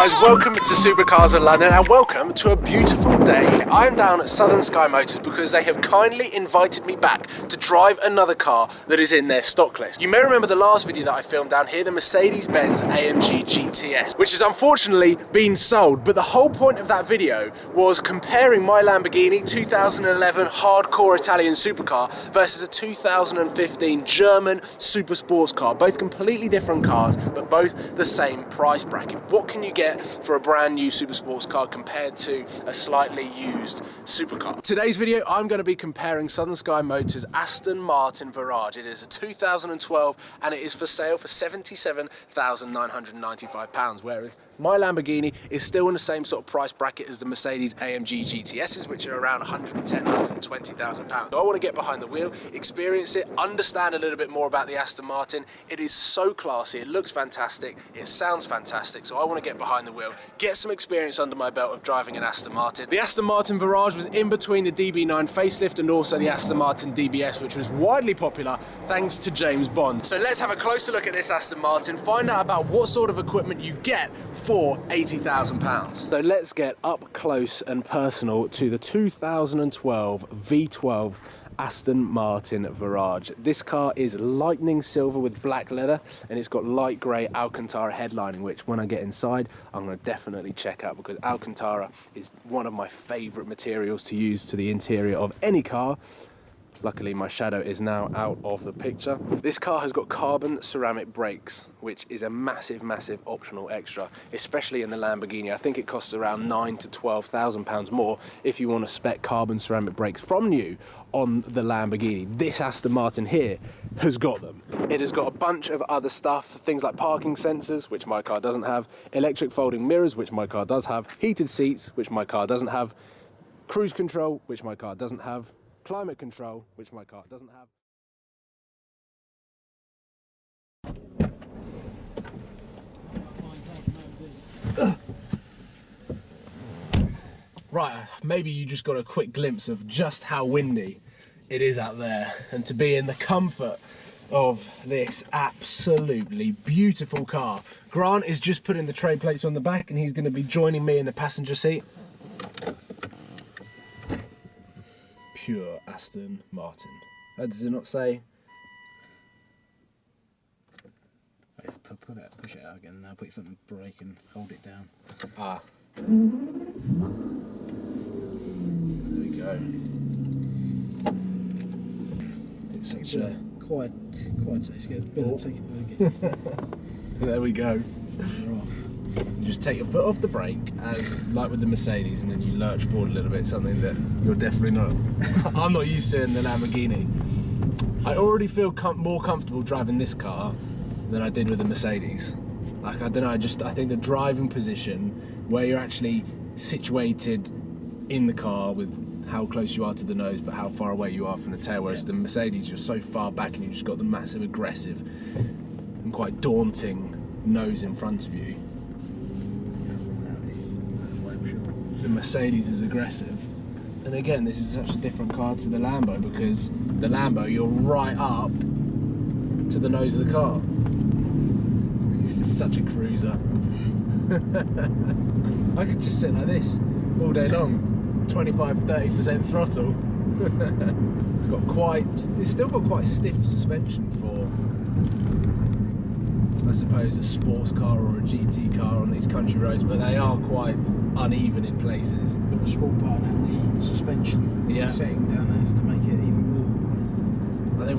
guys, welcome to Supercars of London and welcome to a beautiful day. I am down at Southern Sky Motors because they have kindly invited me back to drive another car that is in their stock list. You may remember the last video that I filmed down here, the Mercedes-Benz AMG GTS, which has unfortunately been sold, but the whole point of that video was comparing my Lamborghini 2011 hardcore Italian supercar versus a 2015 German super sports car. Both completely different cars, but both the same price bracket. What can you get for a brand new super sports car compared to a slightly used supercar? Today's video, I'm going to be comparing Southern Sky Motors Aston Martin Virage. It is a 2012 and it is for sale for £77,995, whereas my Lamborghini is still in the same sort of price bracket as the Mercedes AMG GTSs, which are around £110,000, £120,000. So I want to get behind the wheel, experience it, understand a little bit more about the Aston Martin. It is so classy, it looks fantastic, it sounds fantastic, so I want to get behind the wheel, get some experience under my belt of driving an Aston Martin. The Aston Martin Virage was in between the DB9 facelift and also the Aston Martin DBS, which was widely popular thanks to James Bond. So let's have a closer look at this Aston Martin, find out about what sort of equipment you get for £80,000. So let's get up close and personal to the 2012 V12 Aston Martin Virage. This car is lightning silver with black leather and it's got light grey Alcantara headlining, which when I get inside I'm going to definitely check out because Alcantara is one of my favourite materials to use to the interior of any car. Luckily my shadow is now out of the picture. This car has got carbon ceramic brakes, which is a massive optional extra, especially in the Lamborghini. I think it costs around £9,000 to £12,000 more if you want to spec carbon ceramic brakes from new on the Lamborghini. This Aston Martin here has got them. It has got a bunch of other stuff, things like parking sensors, which my car doesn't have, electric folding mirrors, which my car does have, heated seats, which my car doesn't have, cruise control, which my car doesn't have, climate control, which my car doesn't have. Right, maybe you just got a quick glimpse of just how windy it is out there, and to be in the comfort of this absolutely beautiful car. Grant is just putting the tray plates on the back and he's going to be joining me in the passenger seat. Pure Aston Martin. Does it not say? Push it out again now, put your foot on the brake and hold it down. Ah. There we go. It's such a... Quiet, it's good. Better take it back again. There we go. You just take your foot off the brake, as like with the Mercedes, and then you lurch forward a little bit, something that you're definitely not... I'm not used to in the Lamborghini. I already feel more comfortable driving this car than I did with the Mercedes. Like, I don't know, I think the driving position, where you're actually situated in the car with how close you are to the nose but how far away you are from the tail, whereas the Mercedes you're so far back and you've just got the massive aggressive and quite daunting nose in front of you. The Mercedes is aggressive, and again this is such a different car to the Lambo because the Lambo you're right up to the nose of the car. This is such a cruiser. I could just sit like this all day long, 25-30% throttle. It's still got quite stiff suspension for, I suppose, a sports car or a GT car on these country roads, but they are quite uneven in places. But the sport button and the suspension setting down there to make it even more. I think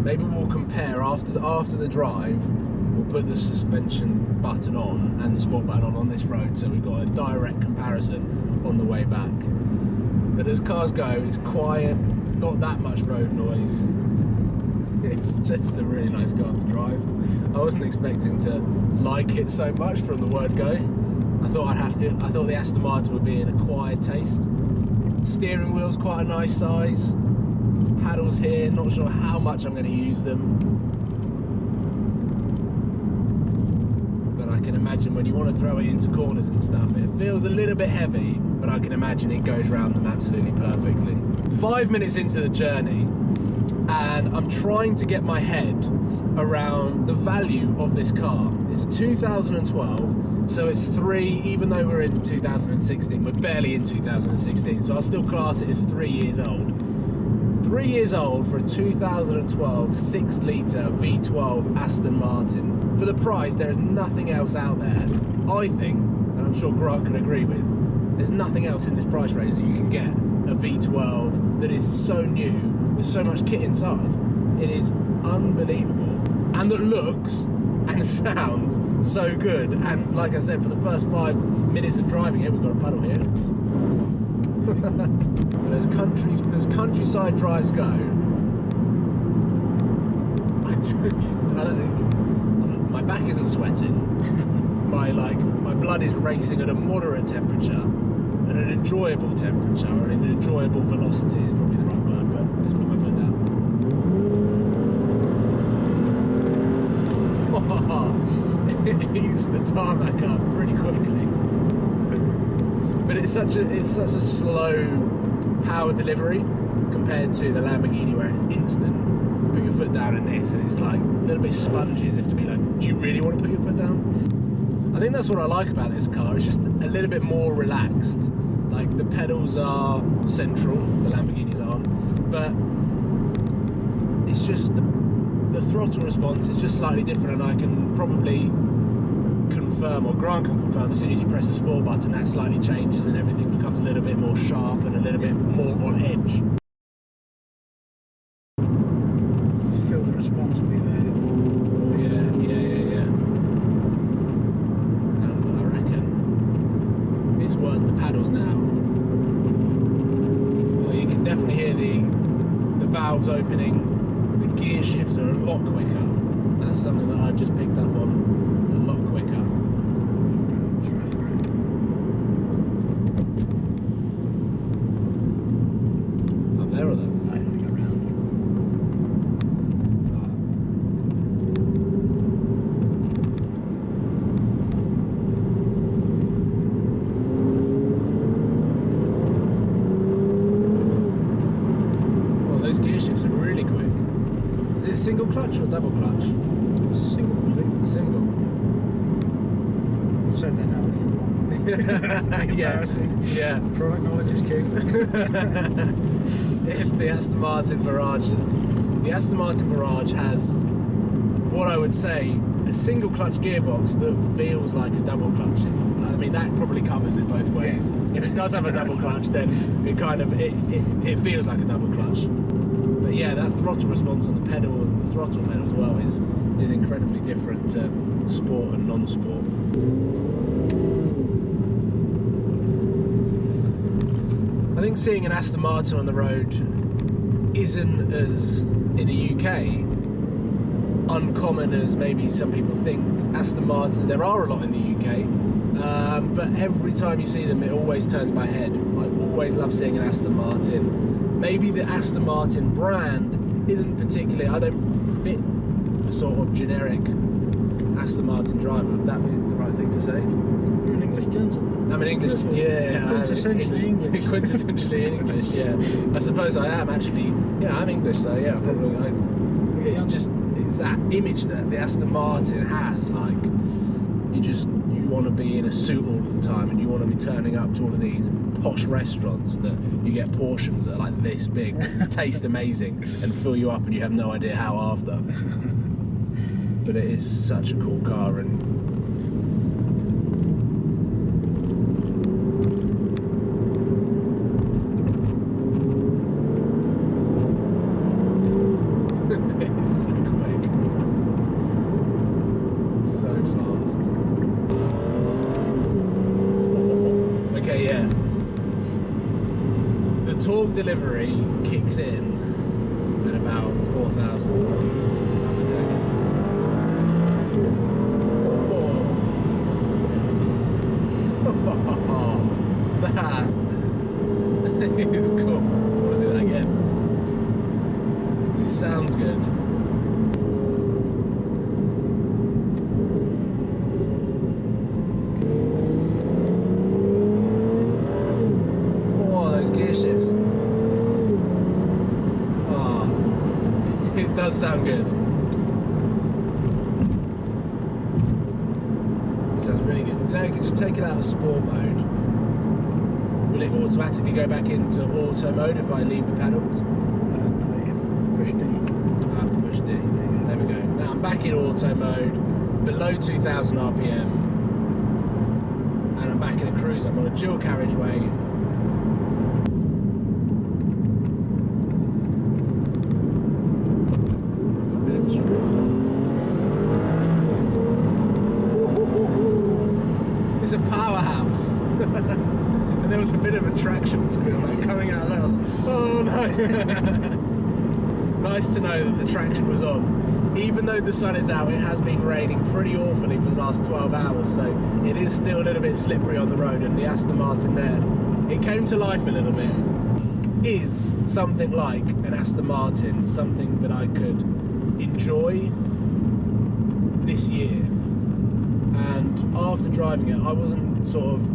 maybe we'll compare after the drive. We'll put the suspension button on and the sport button on this road, so we've got a direct comparison on the way back. But as cars go, it's quiet, not that much road noise. It's just a really nice car to drive. I wasn't expecting to like it so much from the word go. I thought the Aston Martin would be an acquired taste. Steering wheel's quite a nice size. Paddles here, not sure how much I'm going to use them. I can imagine when you want to throw it into corners and stuff, it feels a little bit heavy, but I can imagine it goes round them absolutely perfectly. 5 minutes into the journey, and I'm trying to get my head around the value of this car. It's a 2012, so it's 3, even though we're in 2016, we're barely in 2016, so I'll still class it as 3 years old. 3 years old for a 2012 6-litre V12 Aston Martin. For the price, there is nothing else out there, I think, and I'm sure Grant can agree with, there's nothing else in this price range that you can get a V12 that is so new, with so much kit inside. It is unbelievable. And that looks and sounds so good. And like I said, for the first 5 minutes of driving it, we've got a puddle here. But as countryside drives go, I don't think my back isn't sweating. My blood is racing at a moderate temperature, at an enjoyable temperature, or an enjoyable velocity is probably the right word. But let's put my foot down. It eats the tarmac up pretty quickly. But it's such a slow power delivery compared to the Lamborghini where it's instant. Put your foot down in this and it's like a little bit spongy, as if to be like, do you really want to put your foot down? I think that's what I like about this car. It's just a little bit more relaxed. Like the pedals are central, the Lamborghinis aren't, but it's just the throttle response is just slightly different, and I can probably confirm, or Grant can confirm, as soon as you press the sport button that slightly changes and everything becomes a little bit more sharp and a little bit more on edge. Just feel the response will be there. Yeah. And I reckon it's worth the paddles now. Well, you can definitely hear the valves opening. The gear shifts are a lot quicker. That's something that I've just picked up on. A lot quicker. Up there or there? I don't go around. Oh, those gear shifts are really quick. Is it single clutch or double clutch? Single, I believe. Single. I've said that now, and you're wrong. Embarrassing. Yeah. Product knowledge is king. If the Aston Martin Virage has what I would say a single clutch gearbox that feels like a double clutch. I mean, that probably covers it both ways. If it does have a double clutch, then it kind of it feels like a double clutch. But yeah, that throttle response on the pedal, the throttle pedal as well, is incredibly different to sport and non-sport. I think seeing an Aston Martin on the road isn't as, in the UK, uncommon as maybe some people think. Aston Martins, there are a lot in the UK, but every time you see them it always turns my head. I always love seeing an Aston Martin. Maybe the Aston Martin brand isn't particularly, I don't fit the sort of generic Aston Martin driver. Would that be the right thing to say? You're an English gentleman. I'm an English, yeah. Quintessentially English. Quintessentially English, yeah. I suppose I am actually, yeah, I'm English, so yeah, probably. It's just, it's that image that the Aston Martin has, like, you want to be in a suit all the time, and you want to be turning up to all of these posh restaurants that you get portions that are like this big, taste amazing, and fill you up, and you have no idea how after. But it is such a cool car, and it's so quick, so fast. Okay, yeah. The torque delivery kicks in at about 4,000. So I'm gonna do that again. That is cool. I want to do that again. It sounds good. Oh, those gear shifts. Oh, it does sound good. now you can just take it out of sport mode. Will it automatically go back into auto mode if I leave the pedals? No, you push D. I have to push D. There we go. Now I'm back in auto mode, below 2,000 RPM, and I'm back in a cruise. I'm on a dual carriageway. A bit of a stroll. It's a powerhouse. And there was a bit of a traction squeal like coming out of that. I was like, oh no! Nice to know that the traction was on. Even though the sun is out, it has been raining pretty awfully for the last 12 hours, so it is still a little bit slippery on the road, and the Aston Martin there, it came to life a little bit. Is something like an Aston Martin something that I could enjoy this year? And after driving it, I wasn't sort of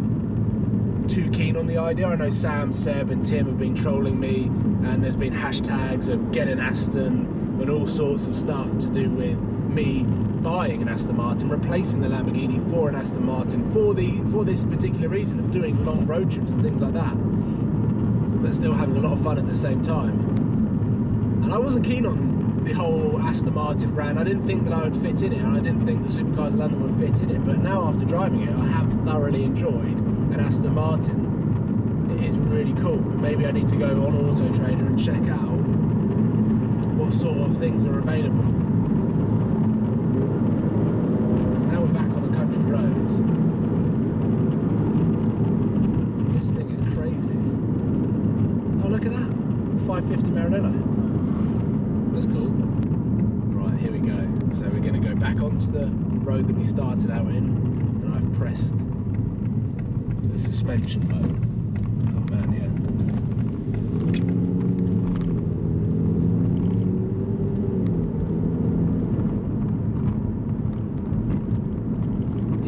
too keen on the idea. I know Sam, Seb and Tim have been trolling me, and there's been hashtags of get an Aston and all sorts of stuff to do with me buying an Aston Martin, replacing the Lamborghini for an Aston Martin for this particular reason of doing long road trips and things like that, but still having a lot of fun at the same time. And I wasn't keen on the whole Aston Martin brand. I didn't think that I would fit in it, and I didn't think the Supercars of London would fit in it, but now after driving it, I have thoroughly enjoyed an Aston Martin. It is really cool. Maybe I need to go on Auto Trader and check out what sort of things are available. Now we're back on the country roads. This thing is crazy. Oh, look at that. 550 Maranello. That's cool. Right, here we go. So we're going to go back onto the road that we started out in, and I've pressed the suspension mode. Oh man, yeah.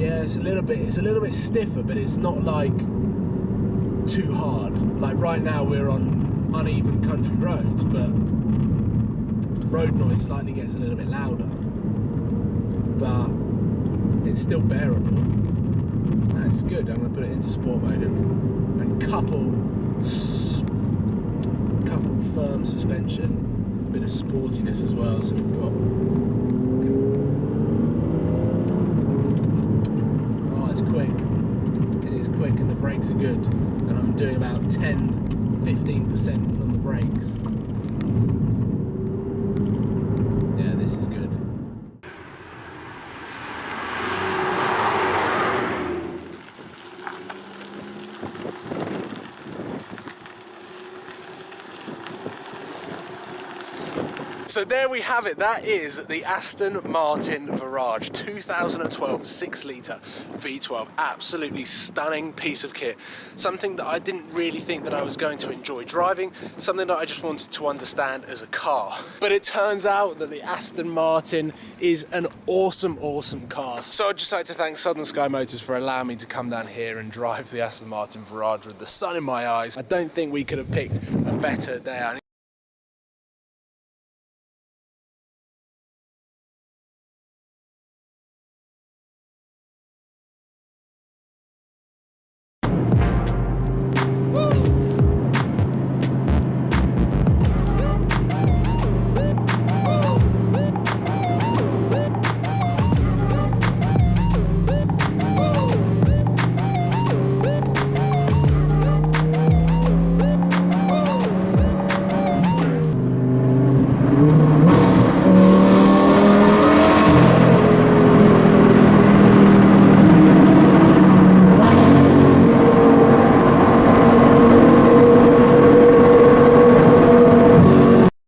Yeah, it's a little bit stiffer, but it's not like too hard. Like right now we're on uneven country roads, but road noise slightly gets a little bit louder, but it's still bearable. That's good. I'm going to put it into sport mode and couple firm suspension, a bit of sportiness as well. So we've got, oh, it's quick. It is quick, and the brakes are good. And I'm doing about 10-15% on the brakes. This is good. So there we have it. That is the Aston Martin Virage 2012 6-litre V12. Absolutely stunning piece of kit. Something that I didn't really think that I was going to enjoy driving. Something that I just wanted to understand as a car. But it turns out that the Aston Martin is an awesome, awesome car. So I'd just like to thank Southern Sky Motors for allowing me to come down here and drive the Aston Martin Virage with the sun in my eyes. I don't think we could have picked a better day.